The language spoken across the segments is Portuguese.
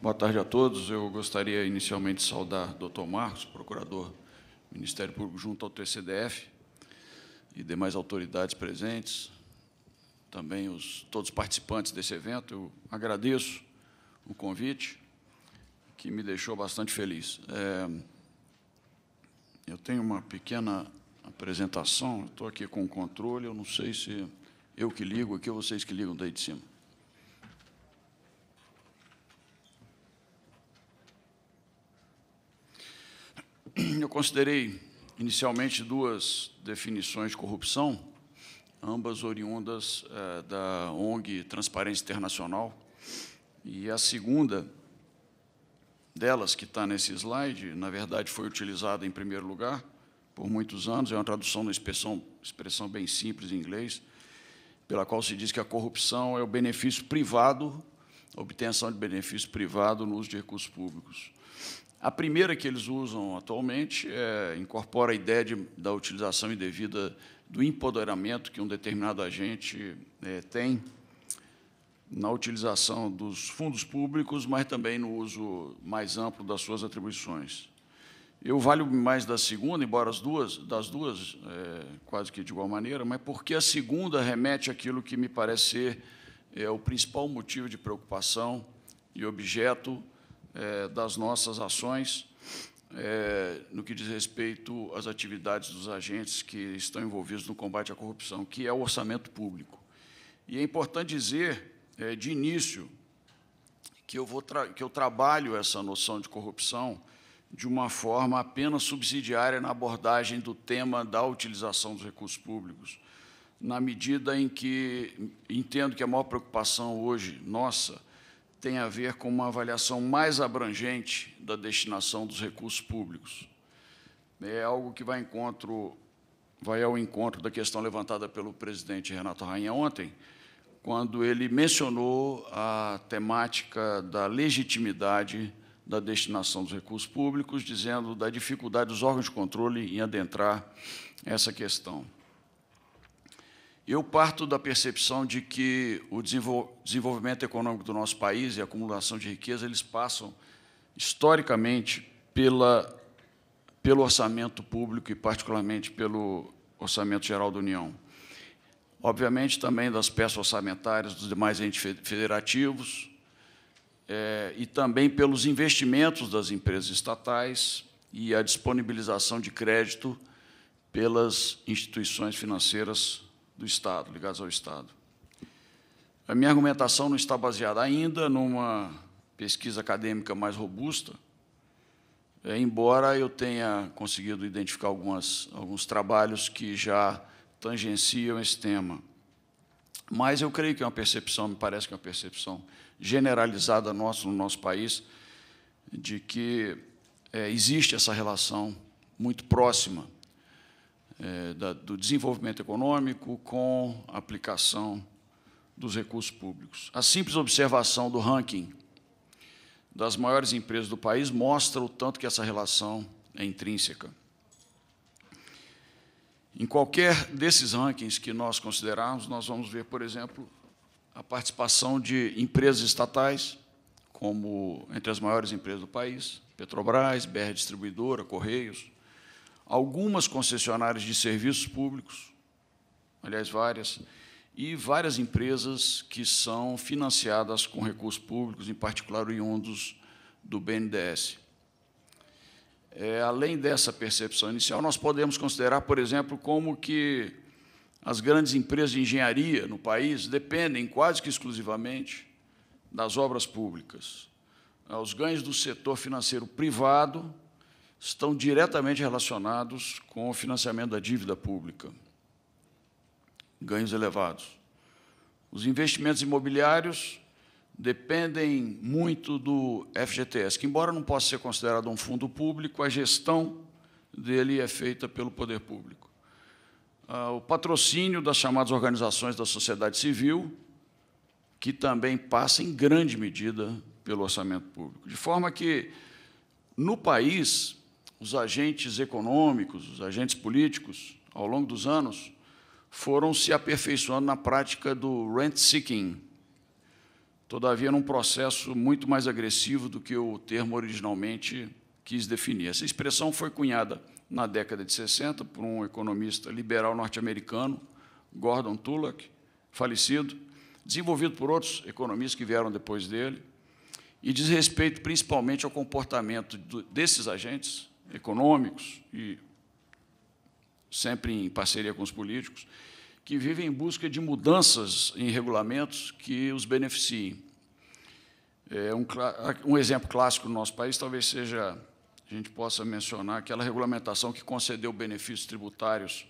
Boa tarde a todos. Eu gostaria inicialmente de saudar o Dr. Marcos, procurador do Ministério Público junto ao TCDF e demais autoridades presentes, também todos os participantes desse evento. Eu agradeço o convite, que me deixou bastante feliz. Eu tenho uma pequena apresentação, estou aqui com o controle, eu não sei se eu que ligo aqui ou vocês que ligam daí de cima. Eu considerei, inicialmente, duas definições de corrupção, ambas oriundas da ONG Transparência Internacional, e a segunda delas, que está nesse slide, na verdade, foi utilizada em primeiro lugar por muitos anos, é uma tradução de uma expressão bem simples em inglês, pela qual se diz que a corrupção é o benefício privado, a obtenção de benefício privado no uso de recursos públicos. A primeira que eles usam atualmente incorpora a ideia da utilização indevida do empoderamento que um determinado agente tem na utilização dos fundos públicos, mas também no uso mais amplo das suas atribuições. Eu valho mais da segunda, embora das duas quase que de igual maneira, mas porque a segunda remete àquilo que me parece ser o principal motivo de preocupação e objeto das nossas ações no que diz respeito às atividades dos agentes que estão envolvidos no combate à corrupção, que é o orçamento público. E é importante dizer, de início, que eu trabalho essa noção de corrupção de uma forma apenas subsidiária na abordagem do tema da utilização dos recursos públicos, na medida em que entendo que a maior preocupação hoje nossa tem a ver com uma avaliação mais abrangente da destinação dos recursos públicos. É algo que vai ao encontro da questão levantada pelo presidente Renato Rainha ontem, quando ele mencionou a temática da legitimidade da destinação dos recursos públicos, dizendo da dificuldade dos órgãos de controle em adentrar essa questão. Eu parto da percepção de que o desenvolvimento econômico do nosso país e a acumulação de riqueza, eles passam, historicamente, pelo orçamento público e, particularmente, pelo Orçamento Geral da União. Obviamente, também das peças orçamentárias dos demais entes federativos e também pelos investimentos das empresas estatais e a disponibilização de crédito pelas instituições financeiras do Estado, ligados ao Estado. A minha argumentação não está baseada ainda numa pesquisa acadêmica mais robusta, embora eu tenha conseguido identificar alguns trabalhos que já tangenciam esse tema. Mas eu creio que é uma percepção, me parece que é uma percepção generalizada no nosso país, de que existe essa relação muito próxima do desenvolvimento econômico com a aplicação dos recursos públicos. A simples observação do ranking das maiores empresas do país mostra o tanto que essa relação é intrínseca. Em qualquer desses rankings que nós considerarmos, nós vamos ver, por exemplo, a participação de empresas estatais, como entre as maiores empresas do país, Petrobras, BR Distribuidora, Correios, algumas concessionárias de serviços públicos, aliás, várias, e várias empresas que são financiadas com recursos públicos, em particular oriundos do BNDES. Além dessa percepção inicial, nós podemos considerar, por exemplo, como que as grandes empresas de engenharia no país dependem quase que exclusivamente das obras públicas. Os ganhos do setor financeiro privado estão diretamente relacionados com o financiamento da dívida pública, ganhos elevados. Os investimentos imobiliários dependem muito do FGTS, que, embora não possa ser considerado um fundo público, a gestão dele é feita pelo poder público. O patrocínio das chamadas organizações da sociedade civil, que também passa, em grande medida, pelo orçamento público. De forma que, no país, os agentes econômicos, os agentes políticos, ao longo dos anos, foram se aperfeiçoando na prática do rent-seeking, todavia num processo muito mais agressivo do que o termo originalmente quis definir. Essa expressão foi cunhada na década de 60 por um economista liberal norte-americano, Gordon Tullock, falecido, desenvolvido por outros economistas que vieram depois dele, e diz respeito principalmente ao comportamento desses agentes econômicos, e sempre em parceria com os políticos, que vivem em busca de mudanças em regulamentos que os beneficiem. Um exemplo clássico no nosso país talvez seja, a gente possa mencionar, aquela regulamentação que concedeu benefícios tributários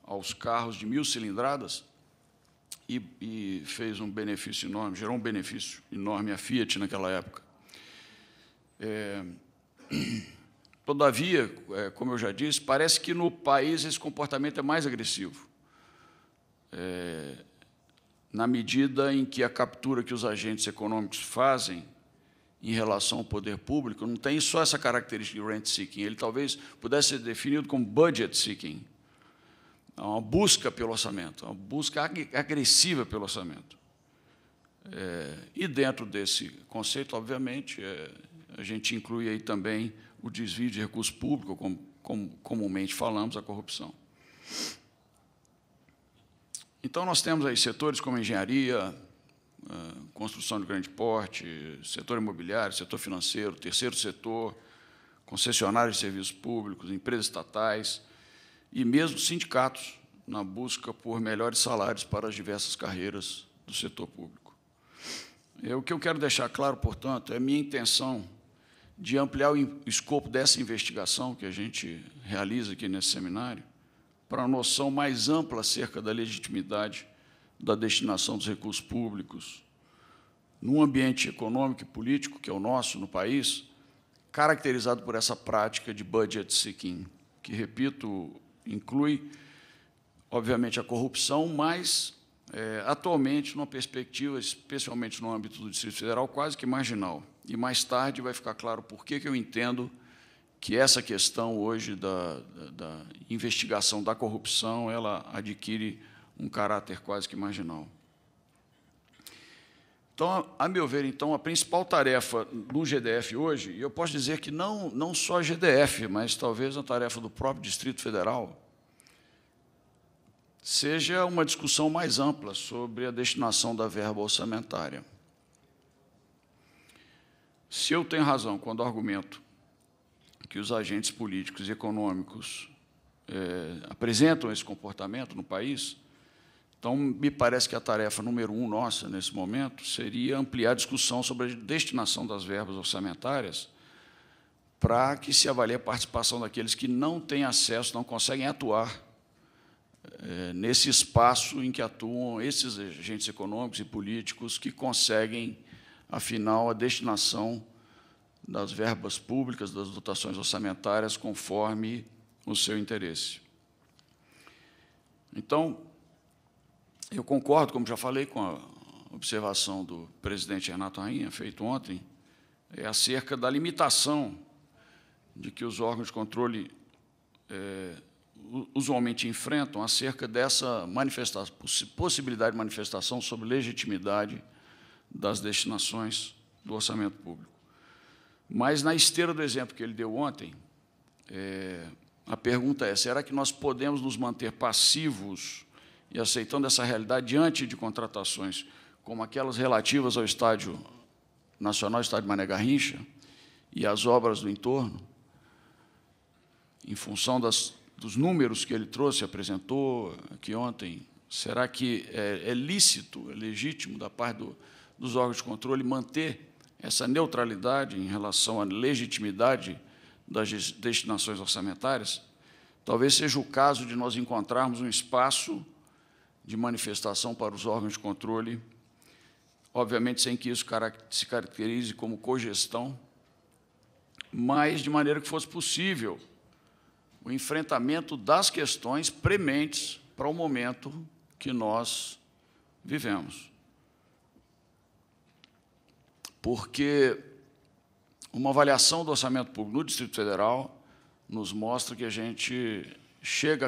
aos carros de 1.000 cilindradas e fez um benefício enorme, gerou um benefício enorme à Fiat naquela época. Todavia, como eu já disse, parece que no país esse comportamento é mais agressivo, na medida em que a captura que os agentes econômicos fazem em relação ao poder público não tem só essa característica de rent-seeking, ele talvez pudesse ser definido como budget-seeking, uma busca pelo orçamento, uma busca agressiva pelo orçamento. E dentro desse conceito, obviamente, a gente inclui aí também o desvio de recursos públicos, como comumente falamos, a corrupção. Então, nós temos aí setores como engenharia, construção de grande porte, setor imobiliário, setor financeiro, terceiro setor, concessionários de serviços públicos, empresas estatais e mesmo sindicatos na busca por melhores salários para as diversas carreiras do setor público. O que eu quero deixar claro, portanto, é minha intenção de ampliar o escopo dessa investigação que a gente realiza aqui nesse seminário para uma noção mais ampla acerca da legitimidade da destinação dos recursos públicos num ambiente econômico e político, que é o nosso, no país, caracterizado por essa prática de budget seeking, que, repito, inclui, obviamente, a corrupção, mas, atualmente, numa perspectiva, especialmente no âmbito do Distrito Federal, quase que marginal. E, mais tarde, vai ficar claro por que eu entendo que essa questão, hoje, da investigação da corrupção, ela adquire um caráter quase que marginal. Então, a meu ver, então, a principal tarefa do GDF hoje, e eu posso dizer que não só a GDF, mas talvez a tarefa do próprio Distrito Federal, seja uma discussão mais ampla sobre a destinação da verba orçamentária. Se eu tenho razão quando argumento que os agentes políticos e econômicos apresentam esse comportamento no país, então, me parece que a tarefa número 1 nossa, nesse momento, seria ampliar a discussão sobre a destinação das verbas orçamentárias para que se avalie a participação daqueles que não têm acesso, não conseguem atuar nesse espaço em que atuam esses agentes econômicos e políticos que conseguem, afinal, a destinação das verbas públicas, das dotações orçamentárias, conforme o seu interesse. Então, eu concordo, como já falei, com a observação do presidente Renato Rainha, feito ontem, acerca da limitação de que os órgãos de controle usualmente enfrentam acerca dessa possibilidade de manifestação sobre legitimidade das destinações do orçamento público. Mas, na esteira do exemplo que ele deu ontem, a pergunta é, será que nós podemos nos manter passivos e aceitando essa realidade diante de contratações como aquelas relativas ao Estádio Nacional, Estádio Mané Garrincha, e as obras do entorno, em função dos números que ele trouxe, apresentou aqui ontem? Será que é lícito, é legítimo, da parte dos órgãos de controle, manter essa neutralidade em relação à legitimidade das destinações orçamentárias? Talvez seja o caso de nós encontrarmos um espaço de manifestação para os órgãos de controle, obviamente sem que isso se caracterize como cogestão, mas de maneira que fosse possível o enfrentamento das questões prementes para o momento que nós vivemos. Porque uma avaliação do orçamento público no Distrito Federal nos mostra que a gente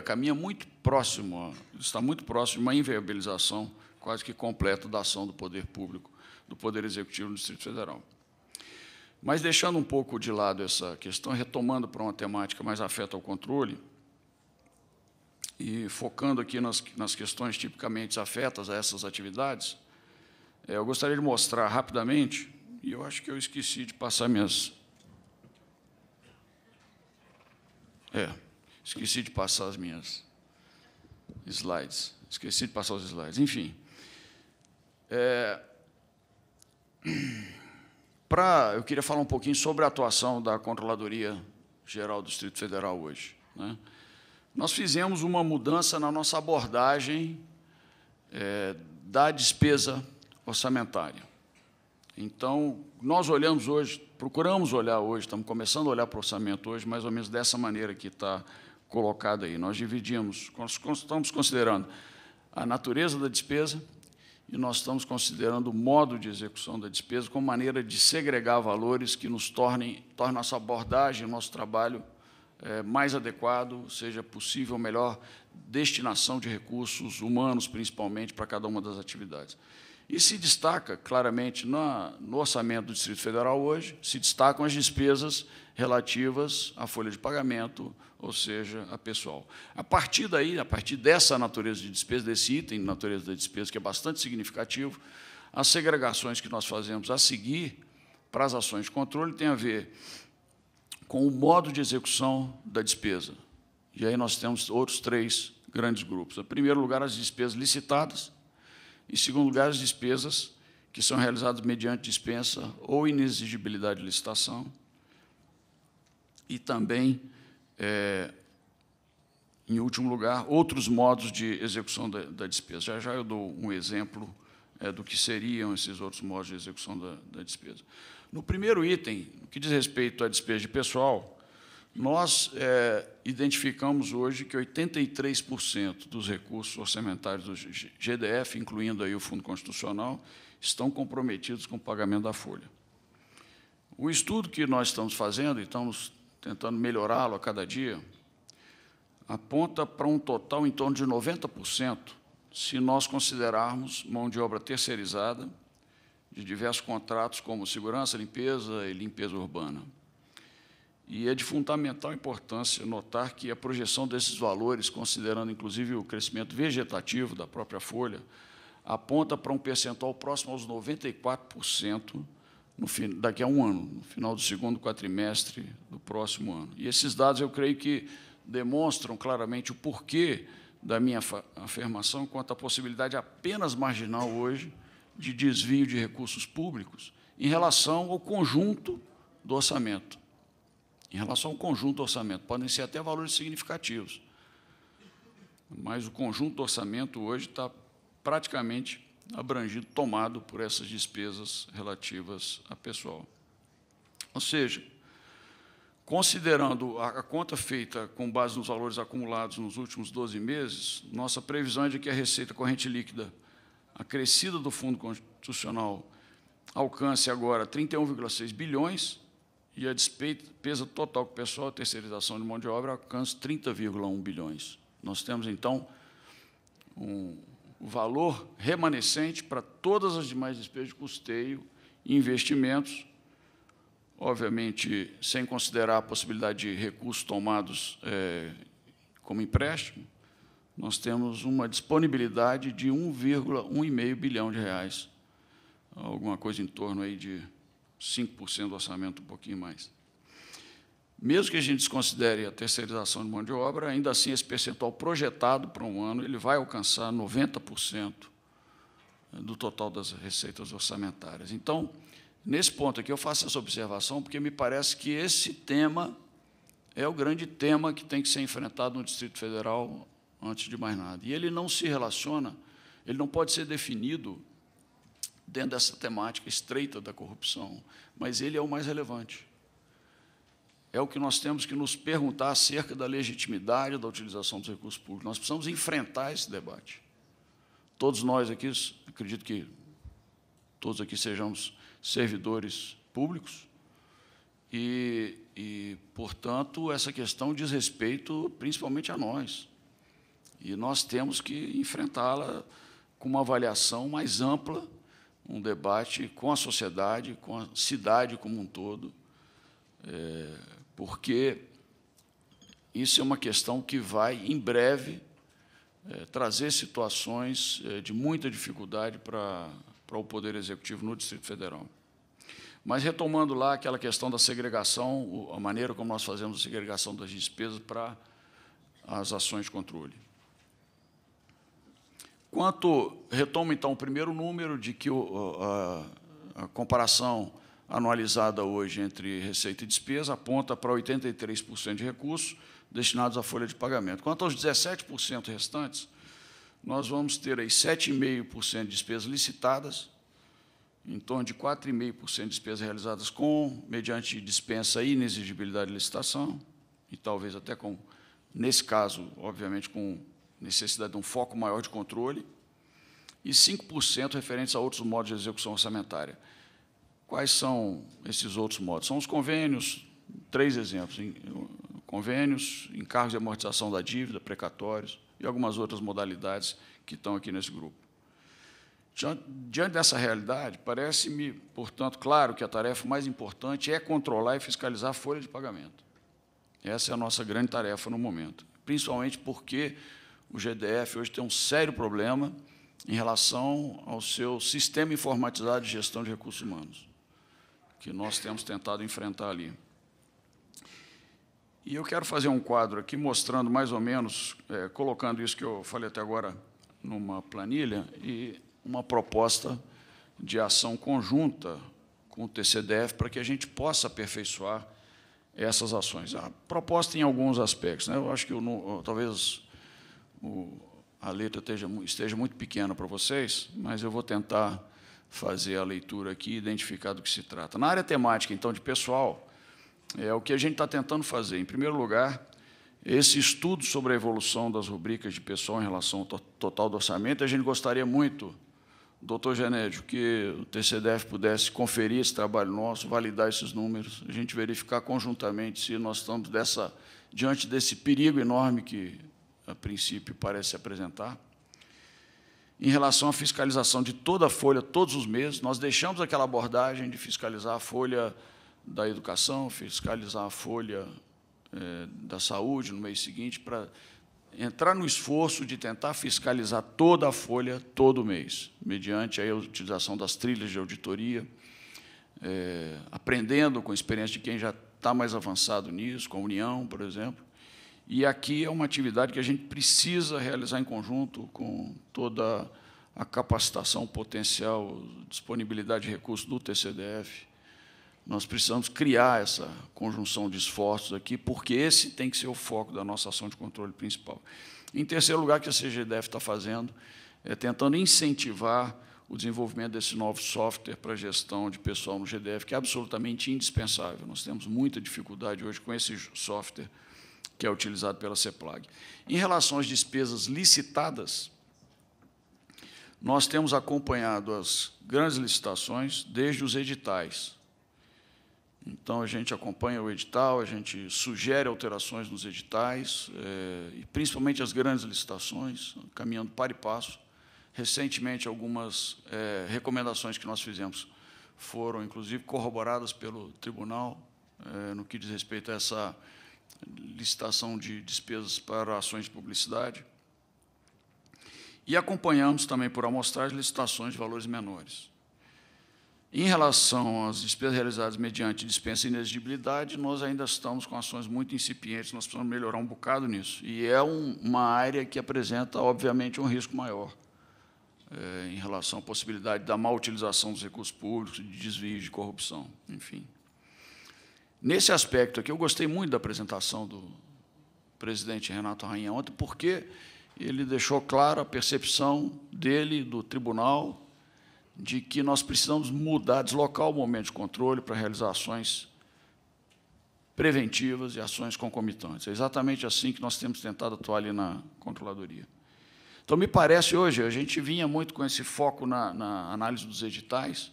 caminha muito próximo, está muito próximo de uma inviabilização quase que completa da ação do poder público do Poder Executivo no Distrito Federal. Mas, deixando um pouco de lado essa questão, retomando para uma temática mais afeta ao controle, e focando aqui nas questões tipicamente afetas a essas atividades, eu gostaria de mostrar rapidamente, e eu acho que eu esqueci de passar esqueci de passar as minhas slides. Esqueci de passar os slides. Enfim, eu queria falar um pouquinho sobre a atuação da Controladoria Geral do Distrito Federal hoje, né? Nós fizemos uma mudança na nossa abordagem da despesa orçamentária. Então, nós olhamos hoje, procuramos olhar hoje, estamos começando a olhar para o orçamento hoje, mais ou menos dessa maneira que está colocado aí. Nós dividimos, estamos considerando a natureza da despesa e nós estamos considerando o modo de execução da despesa como maneira de segregar valores que nos tornem nossa abordagem, nosso trabalho mais adequado, seja possível melhor destinação de recursos humanos, principalmente, para cada uma das atividades. E se destaca, claramente, no orçamento do Distrito Federal hoje, se destacam as despesas relativas à folha de pagamento, ou seja, a pessoal. A partir daí, a partir dessa natureza de despesa, desse item de natureza da despesa, que é bastante significativo, as segregações que nós fazemos a seguir para as ações de controle têm a ver com o modo de execução da despesa. E aí nós temos outros 3 grandes grupos. Em primeiro lugar, as despesas licitadas. Em segundo lugar, as despesas que são realizadas mediante dispensa ou inexigibilidade de licitação. E também, em último lugar, outros modos de execução da despesa. Já eu dou um exemplo do que seriam esses outros modos de execução da despesa. No primeiro item, no que diz respeito à despesa de pessoal, nós identificamos hoje que 83% dos recursos orçamentários do GDF, incluindo aí o Fundo Constitucional, estão comprometidos com o pagamento da folha. O estudo que nós estamos fazendo, e estamos tentando melhorá-lo a cada dia, aponta para um total em torno de 90%, se nós considerarmos mão de obra terceirizada de diversos contratos, como segurança, limpeza e limpeza urbana. E é de fundamental importância notar que a projeção desses valores, considerando, inclusive, o crescimento vegetativo da própria folha, aponta para um percentual próximo aos 94% daqui a um ano, no final do segundo quadrimestre do próximo ano. E esses dados, eu creio que demonstram claramente o porquê da minha afirmação quanto à possibilidade apenas marginal hoje de desvio de recursos públicos em relação ao conjunto do orçamento. Em relação ao conjunto do orçamento, podem ser até valores significativos, mas o conjunto do orçamento hoje está praticamente abrangido, tomado por essas despesas relativas a pessoal. Ou seja, considerando a conta feita com base nos valores acumulados nos últimos 12 meses, nossa previsão é de que a receita corrente líquida acrescida do Fundo Constitucional alcance agora 31,6 bilhões e a despesa total com pessoal e terceirização de mão de obra alcance 30,1 bilhões. Nós temos, então, o valor remanescente para todas as demais despesas de custeio e investimentos, obviamente, sem considerar a possibilidade de recursos tomados como empréstimo, nós temos uma disponibilidade de 1,5 bilhão de reais, alguma coisa em torno aí de 5% do orçamento, um pouquinho mais. Mesmo que a gente desconsidere a terceirização de mão de obra, ainda assim, esse percentual projetado para um ano ele vai alcançar 90% do total das receitas orçamentárias. Então, nesse ponto aqui, eu faço essa observação porque me parece que esse tema é o grande tema que tem que ser enfrentado no Distrito Federal antes de mais nada. E ele não se relaciona, ele não pode ser definido dentro dessa temática estreita da corrupção, mas ele é o mais relevante. É o que nós temos que nos perguntar acerca da legitimidade da utilização dos recursos públicos. Nós precisamos enfrentar esse debate. Todos nós aqui, acredito que todos aqui sejamos servidores públicos e, portanto, essa questão diz respeito principalmente a nós. E nós temos que enfrentá-la com uma avaliação mais ampla um debate com a sociedade, com a cidade como um todo, porque isso é uma questão que vai, em breve, trazer situações de muita dificuldade para o Poder Executivo no Distrito Federal. Mas, retomando lá aquela questão da segregação, a maneira como nós fazemos a segregação das despesas para as ações de controle. Retomo, então, o primeiro número de que a comparação anualizada hoje entre receita e despesa aponta para 83% de recursos destinados à folha de pagamento. Quanto aos 17% restantes, nós vamos ter aí 7,5% de despesas licitadas, em torno de 4,5% de despesas realizadas mediante dispensa e inexigibilidade de licitação, e talvez até com, nesse caso, obviamente, com necessidade de um foco maior de controle, e 5% referentes a outros modos de execução orçamentária. Quais são esses outros modos? São os convênios, 3 exemplos, convênios, encargos de amortização da dívida, precatórios e algumas outras modalidades que estão aqui nesse grupo. Diante dessa realidade, parece-me, portanto, claro que a tarefa mais importante é controlar e fiscalizar a folha de pagamento. Essa é a nossa grande tarefa no momento, principalmente porque o GDF hoje tem um sério problema em relação ao seu sistema informatizado de gestão de recursos humanos, que nós temos tentado enfrentar ali. E eu quero fazer um quadro aqui mostrando mais ou menos, colocando isso que eu falei até agora numa planilha, e uma proposta de ação conjunta com o TCDF para que a gente possa aperfeiçoar essas ações. A proposta em alguns aspectos, né? Eu acho que talvez a letra esteja muito pequena para vocês, mas eu vou tentar fazer a leitura aqui e identificar do que se trata. Na área temática, então, de pessoal, o que a gente está tentando fazer. Em primeiro lugar, esse estudo sobre a evolução das rubricas de pessoal em relação ao total do orçamento, a gente gostaria muito, doutor Genédio, que o TCDF pudesse conferir esse trabalho nosso, validar esses números, a gente verificar conjuntamente se nós estamos diante desse perigo enorme que, a princípio, parece se apresentar. Em relação à fiscalização de toda a folha, todos os meses, nós deixamos aquela abordagem de fiscalizar a folha da educação, fiscalizar a folha da saúde no mês seguinte, para entrar no esforço de tentar fiscalizar toda a folha todo mês, mediante a utilização das trilhas de auditoria, aprendendo com a experiência de quem já está mais avançado nisso, com a União, por exemplo. E aqui é uma atividade que a gente precisa realizar em conjunto com toda a capacitação potencial, disponibilidade de recursos do TCDF. Nós precisamos criar essa conjunção de esforços aqui, porque esse tem que ser o foco da nossa ação de controle principal. Em terceiro lugar, o que a CGDF está fazendo é tentando incentivar o desenvolvimento desse novo software para gestão de pessoal no GDF, que é absolutamente indispensável. Nós temos muita dificuldade hoje com esse software que é utilizado pela CEPLAG. Em relação às despesas licitadas, nós temos acompanhado as grandes licitações desde os editais. Então, a gente acompanha o edital, a gente sugere alterações nos editais, e principalmente as grandes licitações, caminhando para e passo. Recentemente, algumas recomendações que nós fizemos foram, inclusive, corroboradas pelo tribunal, no que diz respeito a essa licitação de despesas para ações de publicidade. E acompanhamos também, por amostragem, licitações de valores menores. Em relação às despesas realizadas mediante dispensa e inexigibilidade, nós ainda estamos com ações muito incipientes, nós precisamos melhorar um bocado nisso. E é uma área que apresenta, obviamente, um risco maior em relação à possibilidade da má utilização dos recursos públicos, de desvio, de corrupção, enfim. Nesse aspecto aqui, eu gostei muito da apresentação do presidente Renato Rainha ontem, porque ele deixou clara a percepção dele, do tribunal, de que nós precisamos mudar, deslocar o momento de controle para realizar ações preventivas e ações concomitantes. É exatamente assim que nós temos tentado atuar ali na controladoria. Então, me parece hoje, a gente vinha muito com esse foco na análise dos editais,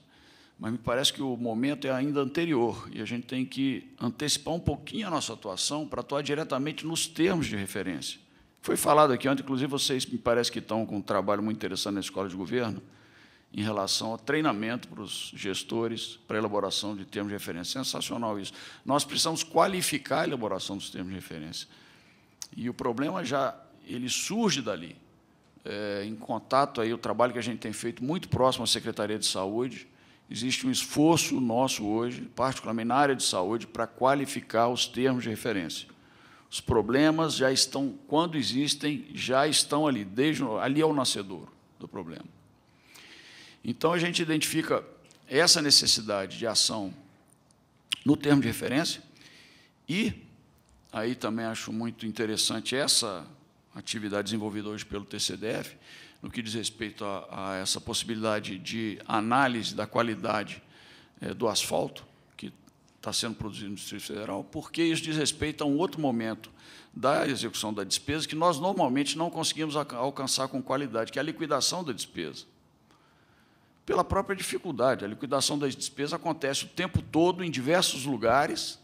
mas me parece que o momento é ainda anterior, e a gente tem que antecipar um pouquinho a nossa atuação para atuar diretamente nos termos de referência. Foi falado aqui ontem, inclusive vocês me parece que estão com um trabalho muito interessante na Escola de Governo, em relação ao treinamento para os gestores, para a elaboração de termos de referência. Sensacional isso. Nós precisamos qualificar a elaboração dos termos de referência. E o problema ele surge dali. Em contato, aí, o trabalho que a gente tem feito muito próximo à Secretaria de Saúde, existe um esforço nosso hoje, particularmente na área de saúde, para qualificar os termos de referência. Os problemas já estão, quando existem, já estão ali, ali é o nascedouro do problema. Então, a gente identifica essa necessidade de ação no termo de referência e, aí também acho muito interessante essa atividade desenvolvida hoje pelo TCDF, no que diz respeito a essa possibilidade de análise da qualidade do asfalto que está sendo produzido no Distrito Federal, porque isso diz respeito a um outro momento da execução da despesa que nós normalmente não conseguimos alcançar com qualidade, que é a liquidação da despesa. Pela própria dificuldade, a liquidação das despesas acontece o tempo todo em diversos lugares,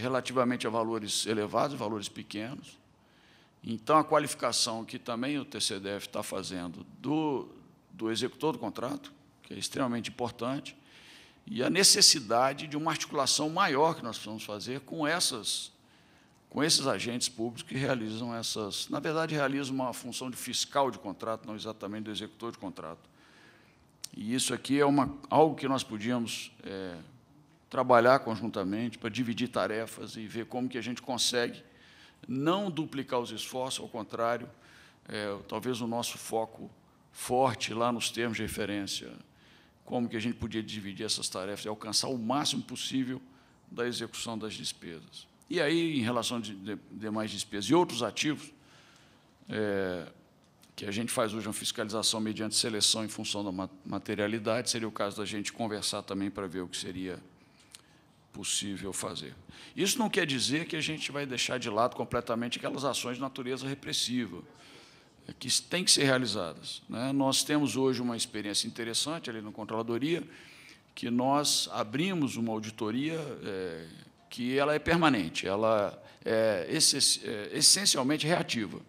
relativamente a valores elevados, valores pequenos. Então, a qualificação que também o TCDF está fazendo do executor do contrato, que é extremamente importante, e a necessidade de uma articulação maior que nós precisamos fazer com esses agentes públicos que realizam essas... Na verdade, realizam uma função de fiscal de contrato, não exatamente do executor de contrato. E isso aqui é algo que nós podíamos trabalhar conjuntamente para dividir tarefas e ver como que a gente consegue não duplicar os esforços, ao contrário, talvez o nosso foco forte lá nos termos de referência, como que a gente podia dividir essas tarefas e alcançar o máximo possível da execução das despesas. E aí, em relação a demais despesas e outros ativos, que a gente faz hoje uma fiscalização mediante seleção em função da materialidade, seria o caso da gente conversar também para ver o que seria possível fazer. Isso não quer dizer que a gente vai deixar de lado completamente aquelas ações de natureza repressiva, que têm que ser realizadas, né? Nós temos hoje uma experiência interessante ali na Controladoria, que nós abrimos uma auditoria que ela é permanente, ela é essencialmente reativa.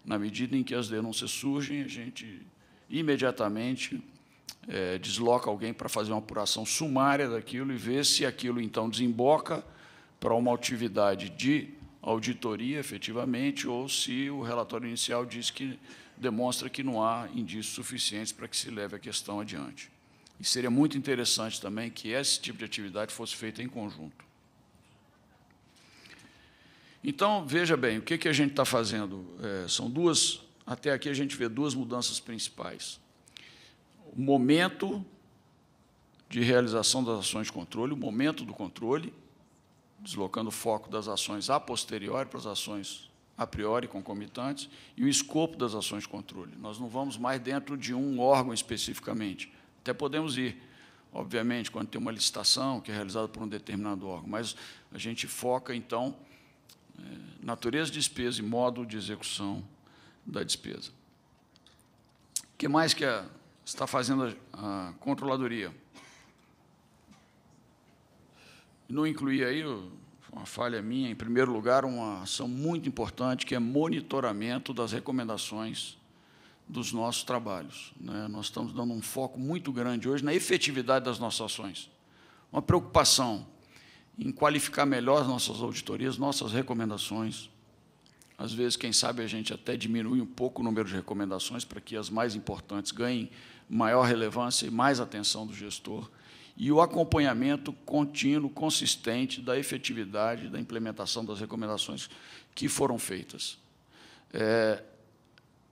Na medida em que as denúncias surgem, a gente imediatamente desloca alguém para fazer uma apuração sumária daquilo e ver se aquilo, então, desemboca para uma atividade de auditoria, efetivamente, ou se o relatório inicial demonstra que não há indícios suficientes para que se leve a questão adiante. E seria muito interessante também que esse tipo de atividade fosse feita em conjunto. Então, veja bem, o que a gente está fazendo? Até aqui a gente vê duas mudanças principais. O momento de realização das ações de controle, o momento do controle, deslocando o foco das ações a posteriori para as ações a priori concomitantes, e o escopo das ações de controle. Nós não vamos mais dentro de um órgão especificamente. Até podemos ir, obviamente, quando tem uma licitação que é realizada por um determinado órgão, mas a gente foca, então, natureza de despesa e modo de execução da despesa. O que mais que está fazendo a Controladoria? Não incluí aí, uma falha minha, em primeiro lugar, uma ação muito importante, que é monitoramento das recomendações dos nossos trabalhos, né? Nós estamos dando um foco muito grande hoje na efetividade das nossas ações. Uma preocupação em qualificar melhor as nossas auditorias, nossas recomendações. Às vezes, quem sabe, a gente até diminui um pouco o número de recomendações para que as mais importantes ganhem maior relevância e mais atenção do gestor. E o acompanhamento contínuo, consistente da efetividade da implementação das recomendações que foram feitas.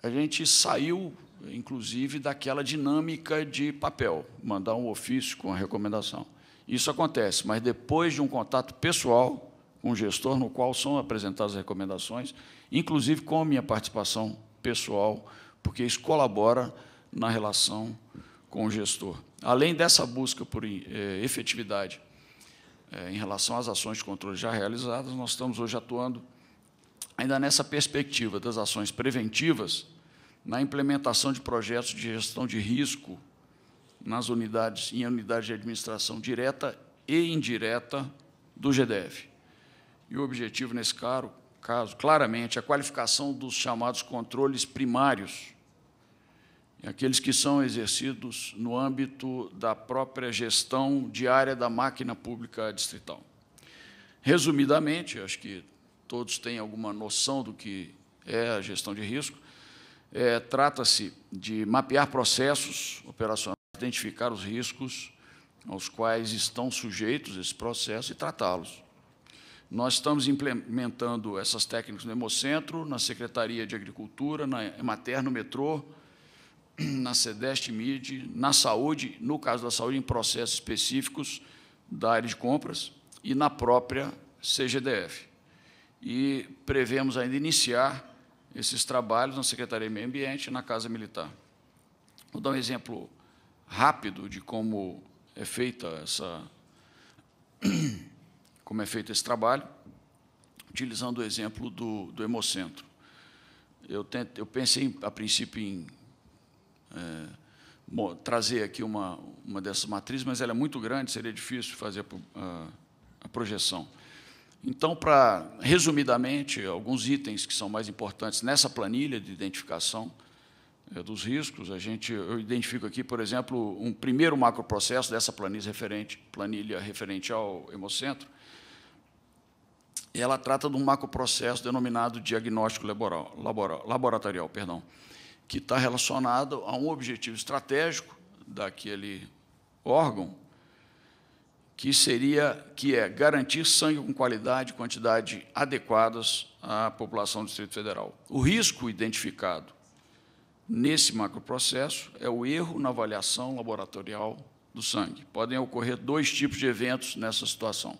A gente saiu, inclusive, daquela dinâmica de papel, mandar um ofício com a recomendação. Isso acontece, mas depois de um contato pessoal com o gestor, no qual são apresentadas as recomendações, inclusive com a minha participação pessoal, porque isso colabora na relação com o gestor. Além dessa busca por efetividade em relação às ações de controle já realizadas, nós estamos hoje atuando ainda nessa perspectiva das ações preventivas, na implementação de projetos de gestão de risco nas unidades de administração direta e indireta do GDF. E o objetivo, nesse caso, claramente, é a qualificação dos chamados controles primários, aqueles que são exercidos no âmbito da própria gestão diária da máquina pública distrital. Resumidamente, acho que todos têm alguma noção do que é a gestão de risco. Trata-se de mapear processos operacionais, identificar os riscos aos quais estão sujeitos esse processo e tratá-los. Nós estamos implementando essas técnicas no Hemocentro, na Secretaria de Agricultura, na Emater, no metrô, na SEDEST-MID, na saúde, no caso da saúde, em processos específicos da área de compras e na própria CGDF. E prevemos ainda iniciar esses trabalhos na Secretaria de Meio Ambiente e na Casa Militar. Vou dar um exemplo rápido de como é feito esse trabalho, utilizando o exemplo do Hemocentro. Eu pensei, a princípio, em trazer aqui uma dessas matrizes, mas ela é muito grande, seria difícil fazer a projeção. Então, resumidamente, alguns itens que são mais importantes nessa planilha de identificação dos riscos, eu identifico aqui, por exemplo, um primeiro macroprocesso dessa planilha referente ao Hemocentro. Ela trata de um macroprocesso denominado diagnóstico laboratorial, que está relacionado a um objetivo estratégico daquele órgão, que é garantir sangue com qualidade e quantidade adequadas à população do Distrito Federal. O risco identificado nesse macroprocesso é o erro na avaliação laboratorial do sangue. Podem ocorrer dois tipos de eventos nessa situação.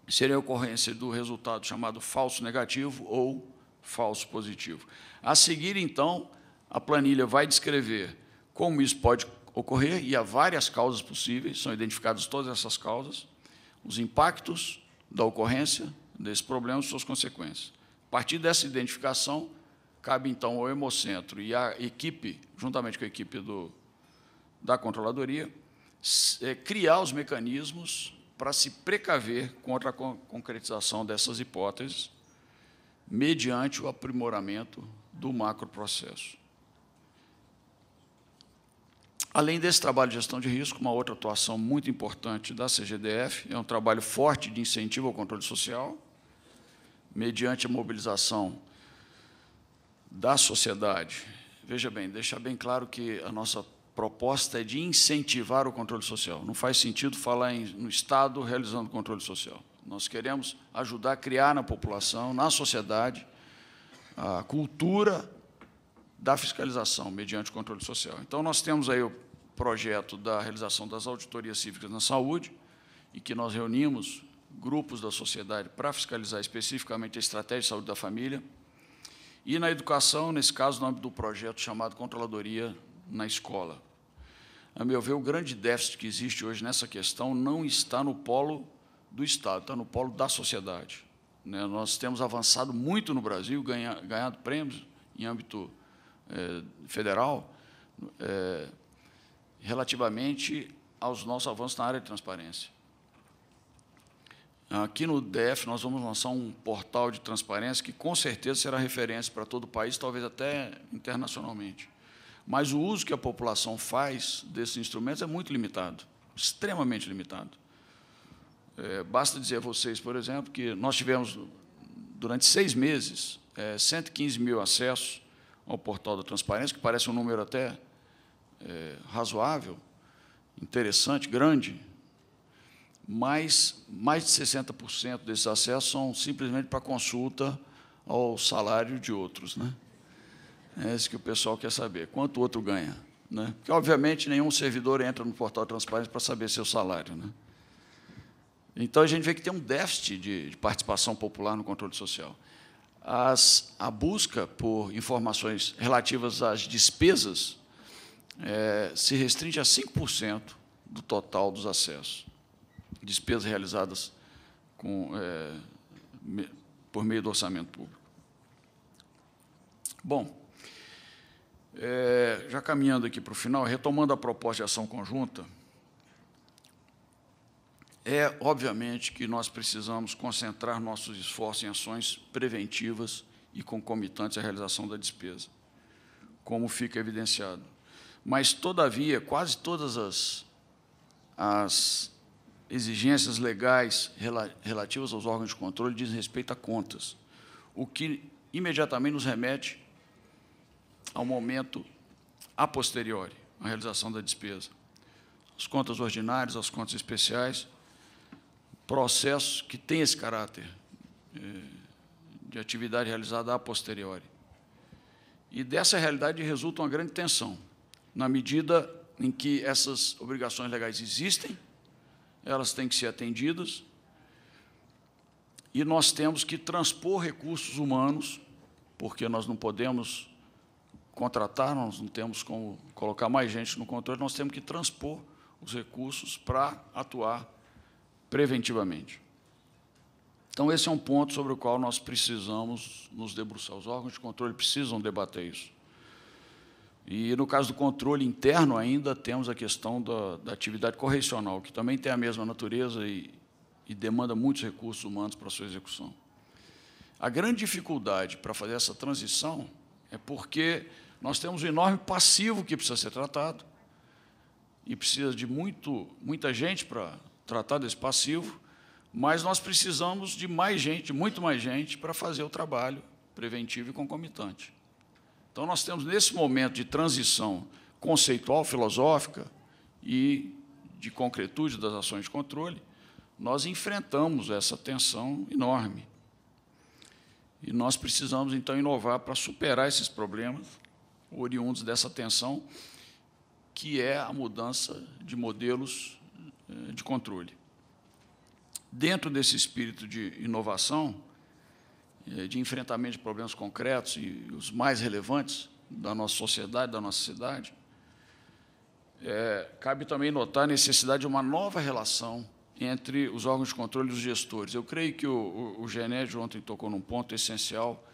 Seria a ocorrência do resultado chamado falso negativo ou falso positivo. A seguir, então, a planilha vai descrever como isso pode ocorrer, e há várias causas possíveis, são identificadas todas essas causas, os impactos da ocorrência desse problema e suas consequências. A partir dessa identificação, cabe, então, ao Hemocentro e à equipe, juntamente com a equipe da Controladoria, criar os mecanismos para se precaver contra a concretização dessas hipóteses, mediante o aprimoramento do macroprocesso. Além desse trabalho de gestão de risco, uma outra atuação muito importante da CGDF é um trabalho forte de incentivo ao controle social, mediante a mobilização da sociedade. Veja bem, deixar bem claro que a nossa proposta é de incentivar o controle social. Não faz sentido falar no Estado realizando controle social. Nós queremos ajudar a criar na população, na sociedade, a cultura da fiscalização mediante o controle social. Então, nós temos aí o projeto da realização das auditorias cívicas na saúde, e que nós reunimos grupos da sociedade para fiscalizar especificamente a estratégia de saúde da família, e na educação, nesse caso, no âmbito do projeto chamado Controladoria na Escola. A meu ver, o grande déficit que existe hoje nessa questão não está no polo do Estado, está no polo da sociedade. Nós temos avançado muito no Brasil, ganhado prêmios em âmbito federal, relativamente aos nossos avanços na área de transparência. Aqui no DF, nós vamos lançar um portal de transparência que, com certeza, será referência para todo o país, talvez até internacionalmente. Mas o uso que a população faz desses instrumentos é muito limitado, extremamente limitado. Basta dizer a vocês, por exemplo, que nós tivemos, durante 6 meses, 115 mil acessos ao portal da transparência, que parece um número até razoável, interessante, grande, mas mais de 60% desses acessos são simplesmente para consulta ao salário de outros. É isso que o pessoal quer saber, quanto o outro ganha. Porque, obviamente, nenhum servidor entra no portal de transparência para saber seu salário. Então, a gente vê que tem um déficit de participação popular no controle social. A busca por informações relativas às despesas se restringe a 5% do total dos acessos. Despesas realizadas por meio do orçamento público. Bom, já caminhando aqui para o final, retomando a proposta de ação conjunta, obviamente, que nós precisamos concentrar nossos esforços em ações preventivas e concomitantes à realização da despesa. como fica evidenciado. Mas, todavia, quase todas as exigências legais relativas aos órgãos de controle dizem respeito a contas, o que imediatamente nos remete ao momento a posteriori, a realização da despesa. As contas ordinárias, as contas especiais, processos que têm esse caráter de atividade realizada a posteriori. E dessa realidade resulta uma grande tensão, na medida em que essas obrigações legais existem, elas têm que ser atendidas, e nós temos que transpor recursos humanos, porque nós não podemos contratar, nós não temos como colocar mais gente no controle, nós temos que transpor os recursos para atuar preventivamente. Então, esse é um ponto sobre o qual nós precisamos nos debruçar. Os órgãos de controle precisam debater isso. E, no caso do controle interno, ainda temos a questão da atividade correcional, que também tem a mesma natureza e demanda muitos recursos humanos para a sua execução. A grande dificuldade para fazer essa transição é porque nós temos um enorme passivo que precisa ser tratado e precisa de muita gente para tratar desse passivo, mas nós precisamos de mais gente, muito mais gente, para fazer o trabalho preventivo e concomitante. Então, nós temos, nesse momento de transição conceitual, filosófica e de concretude das ações de controle, nós enfrentamos essa tensão enorme. E nós precisamos, então, inovar para superar esses problemas oriundos dessa tensão, que é a mudança de modelos de controle. Dentro desse espírito de inovação, de enfrentamento de problemas concretos e os mais relevantes da nossa sociedade, da nossa cidade, cabe também notar a necessidade de uma nova relação entre os órgãos de controle e os gestores. Eu creio que o Genédio ontem tocou num ponto essencial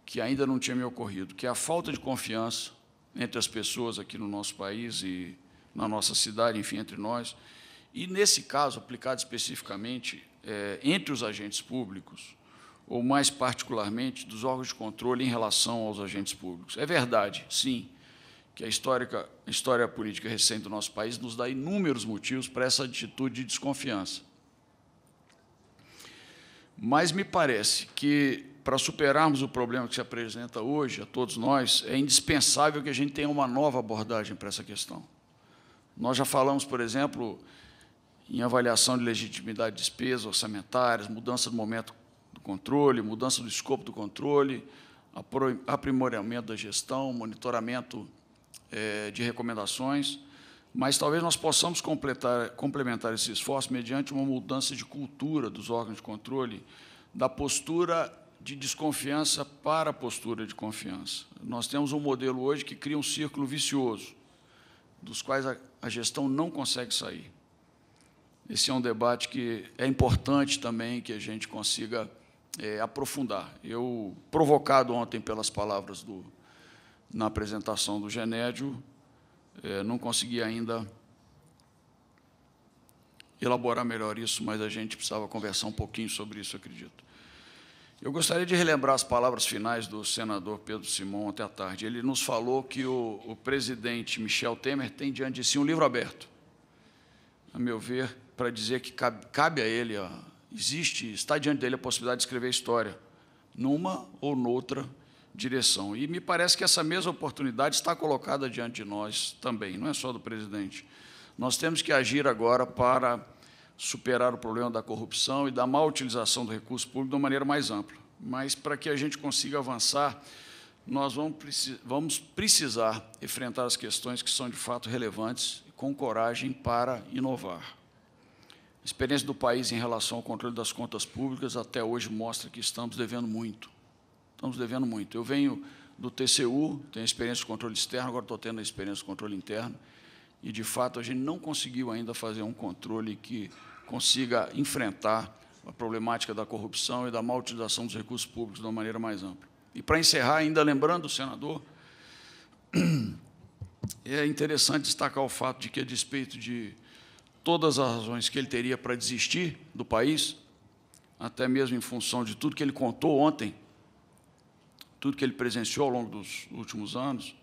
que ainda não tinha me ocorrido, que é a falta de confiança entre as pessoas aqui no nosso país e na nossa cidade, enfim, entre nós, e, nesse caso, aplicado especificamente entre os agentes públicos, ou, mais particularmente, dos órgãos de controle em relação aos agentes públicos. É verdade, sim, que a história política recente do nosso país nos dá inúmeros motivos para essa atitude de desconfiança. Mas me parece que, para superarmos o problema que se apresenta hoje a todos nós, é indispensável que a gente tenha uma nova abordagem para essa questão. Nós já falamos, por exemplo, em avaliação de legitimidade de despesas orçamentárias, mudança do momento do controle, mudança do escopo do controle, aprimoramento da gestão, monitoramento de recomendações, mas talvez nós possamos complementar esse esforço mediante uma mudança de cultura dos órgãos de controle, da postura de desconfiança para a postura de confiança. Nós temos um modelo hoje que cria um círculo vicioso, dos quais a gestão não consegue sair. Esse é um debate que é importante também que a gente consiga aprofundar. Eu, provocado ontem pelas palavras na apresentação do Genédio, não consegui ainda elaborar melhor isso, mas a gente precisava conversar um pouquinho sobre isso, acredito. Eu gostaria de relembrar as palavras finais do senador Pedro Simão ontem à tarde. Ele nos falou que o presidente Michel Temer tem diante de si um livro aberto, a meu ver, para dizer que cabe a ele, está diante dele a possibilidade de escrever história, numa ou noutra direção. E me parece que essa mesma oportunidade está colocada diante de nós também, não é só do presidente. Nós temos que agir agora para superar o problema da corrupção e da má utilização do recurso público de uma maneira mais ampla. Mas, para que a gente consiga avançar, nós vamos precisar enfrentar as questões que são, de fato, relevantes, com coragem para inovar. A experiência do país em relação ao controle das contas públicas até hoje mostra que estamos devendo muito. Estamos devendo muito. Eu venho do TCU, tenho experiência de controle externo, agora estou tendo a experiência de controle interno, e, de fato, a gente não conseguiu ainda fazer um controle que consiga enfrentar a problemática da corrupção e da má utilização dos recursos públicos de uma maneira mais ampla. E, para encerrar, ainda lembrando o senador, é interessante destacar o fato de que, a despeito de todas as razões que ele teria para desistir do país, até mesmo em função de tudo que ele contou ontem, tudo que ele presenciou ao longo dos últimos anos,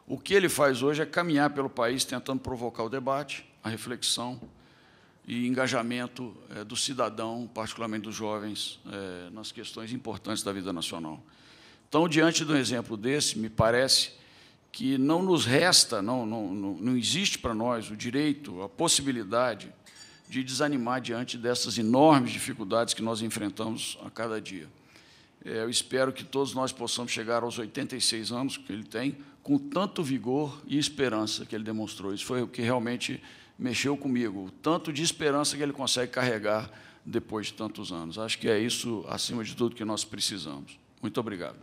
O que ele faz hoje é caminhar pelo país tentando provocar o debate, a reflexão e engajamento do cidadão, particularmente dos jovens, nas questões importantes da vida nacional. Então, diante de um exemplo desse, me parece que não nos resta, não existe para nós o direito, a possibilidade de desanimar diante dessas enormes dificuldades que nós enfrentamos a cada dia. Eu espero que todos nós possamos chegar aos 86 anos que ele tem, com tanto vigor e esperança que ele demonstrou. Isso foi o que realmente mexeu comigo, o tanto de esperança que ele consegue carregar depois de tantos anos. Acho que é isso, acima de tudo, que nós precisamos. Muito obrigado.